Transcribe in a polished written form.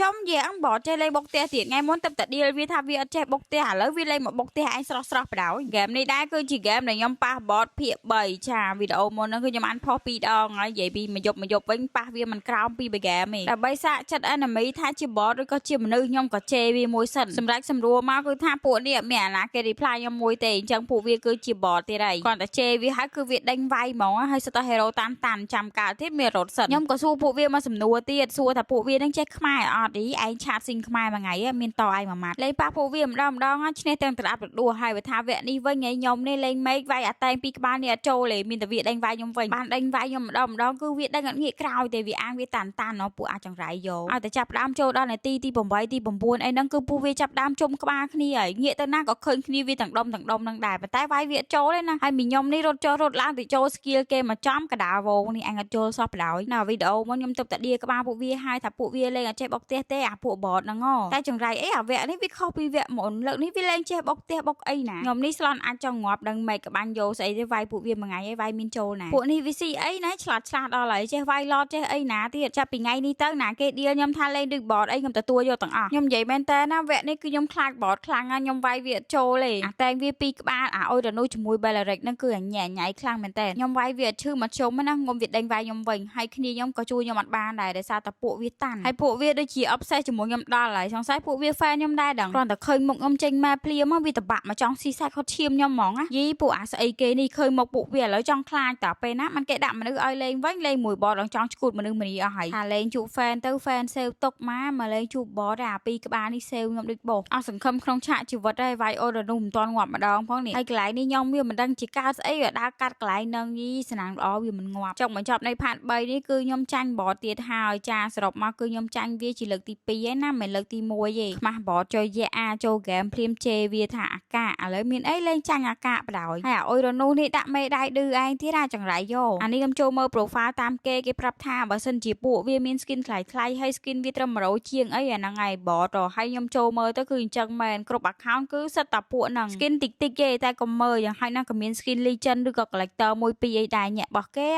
ចំយ៉ាងបតចេះលេងបុកផ្ទះទៀតថ្ងៃមុនទៅតែឌីលវាថាវាអត់ចេះបុកផ្ទះឥឡូវវាលេងមកបុកផ្ទះឯងស្រស់បដ ហ្គេមនេះដែរគឺជាហ្គេមដែលខ្ញុំប៉ះបតភាគ3ចាវីដេអូមុនហ្នឹងគឺខ្ញុំអានផុស2ដងហើយនិយាយពីមួយយប់វិញប៉ះវាមិនក្រោមពី3ហ្គេមទេដើម្បីសាកចិត្ត enemy ថាជាបតឬក៏ជាមនុស្សខ្ញុំក៏ជេរវាមួយសិនសម្រាប់សម្រួលមកគឺថាពួកនេះមានអាណាគេ reply ខ្ញុំមួយទេអញ្ចឹងពួកវាគឺជាបតទៀតហើយគាត់តែជេរវាហើយគឺវាដេញវាយហ្មងហើយសិតតែ hero តាមចាំកាលទៀតមានរត់សិនខ្ញុំក៏សួរពួកវាមកសំណួរទៀតសួរថាពួកវានឹងចេះខ្មែរអត់ឯងឆាតស៊ីងខ្មែរមួយថ្ងៃមានតឯងមួយម៉ាត់លេងប៉ះពួកវាម្ដងឈ្នះទាំងត្រអាប់រដួសហើយបើថាវគ្គនេះវិញឯងខ្ញុំនេះលេងមេឃវាយអាតែងពីក្បាលនេះអត់ចូលទេមានតែវាដេញវាយខ្ញុំវិញបានដេញវាយខ្ញុំម្ដងគឺវាដេញអត់ងាកក្រោយទេវាអាងវាតាន់ណោះពួកអាចង្រៃយកឲ្យតែចាប់ដើមចូលដល់នាទីទី8ទី9អីហ្នឹងគឺពួកវាចាប់ដើមជុំក្បាលគ្នាហើយងាកទៅណាក៏ឃើញគ្នាវាទាំងដុំហ្នឹងដែរប៉ុន្តែវាយវាចូលទេណាហើយមីខ្ញុំនេះរត់ចុះរត់ឡើងទៅចូល skill គេមកចំកដាវងនេះអញអត់ចូលសោះបដ ாய் ណាវីដេអូមុនខ្ញុំទៅតែឌីក្បាលពួកវាហើយថាពួកវាលេងអត់ចេះបុកផ្ទះទេអាពួកបតហ្នឹងតែចង្រៃអីអាវគ្គនេះវាខុសពីវគ្គមុនលើកនេះវាលេងចេះបុកផ្ទះបុកអីណាខ្ញុំនេះស្លន់អាចចង់ងាប់ដឹងម៉េចក្បាញ់យកស្អីទេវាយពួកវាមួយថ្ងៃឯងវាយមានចូលណាពួកនេះវាស៊ីអីណាឆ្លាតដល់ហើយចេះវាយឡតចេះអីណាទៀតចាប់ពីថ្ងៃនេះទៅណាគេឌីលខ្ញុំថាលេងដូចបតអីខ្ញុំទទួលយកទាំងអស់ខ្ញុំនិយាយមែនតើណាវគ្គនេះគឺខ្ញុំខ្លាចបតខ្លាំងណាស់ខ្ញុំវាយវាចូលទេអាតែងវាពីរក្បាលអាអុយរនូជាមួយ Bellaric ហ្នឹងគឺអញញ៉ៃខ្លាំងមែនតើខ្ញុំវាយវាឈឺមកជុំណាងុំវាដេញវាយខ្ញុំវិញហើយគ្នាខ្ញុំក៏ជួយខ្ញុំអត់បានដែរដោយសារតែពួកវាតាន់ហើយពួកវាដូចជា obsess ជាមួយខ្ញុំដល់ហើយសង្ស័យពួកវា fan ខ្ញុំដែរដឹងគ្រាន់តែឃើញមុខខ្ញុំចេញមកភ្លាមមកវាតបាក់មកចង់ស៊ីសាច់គាត់ឈាមខ្ញុំហ្មងណាយីពួកអាស្អីគេនេះឃើញមកពួកវាឥឡូវចង់ខ្លាចតើពេលណាมันគេដាក់មនុស្សឲ្យលេងវិញលេងមួយបតដល់ចង់ឈួតមនុស្សម្នីអស់ហើយថាលេងជួប fan ទៅ fan សេវទុកមកលេងជួបបតអាពីរក្បាលនេះសេវខ្ញុំដូចបោះអស់សង្ឃឹមក្នុងឆាកជីវិតហើយវាយអូរនោះមិនទាន់ងាប់ម្ដងផងនេះហើយកន្លែងនេះខ្ញុំវាមិនដឹងជាកើតស្អីវាដើរកាត់កន្លែងនឹងយីស្នាងល្អវាមិនងាប់ចុងបញ្ចប់នៃផាត3នេះគឺខ្ញុំចាញ់បតទៀតហើយចាសរុបមកគឺខ្ញុំចាញ់វាជាលើកទី2ឯណាមិនលើកទី1ទេខ្មាស់បតចូលយៈអាចូលហ្គេមព្រាមជេវាថាអាកាឥឡូវមានអីលេងចាញ់អាកាបដ ாய் ហើយអាអុយរនោះនេះដាក់មេដៃឌឺឯងទៀតអាចង្រៃយកអានេះខ្ញុំចូលមើល profile តាមគេប្រាប់ថាបើសិនជាពួកវាមាន skin ថ្លៃហើយ skin វាត្រឹម100ជាងអីអាហ្នឹងឯងបតហើយខ្ញុំចូលមើលទៅគឺអញ្ចឹងមែនគ្រប់ account គឺសិតតែពួកហ្នឹង skin តិចទេតែកុំមើលយ៉ាងហើយណាក៏មាន skin legend ឬក៏ collector 1 2អីដែរញាក់របស់គេ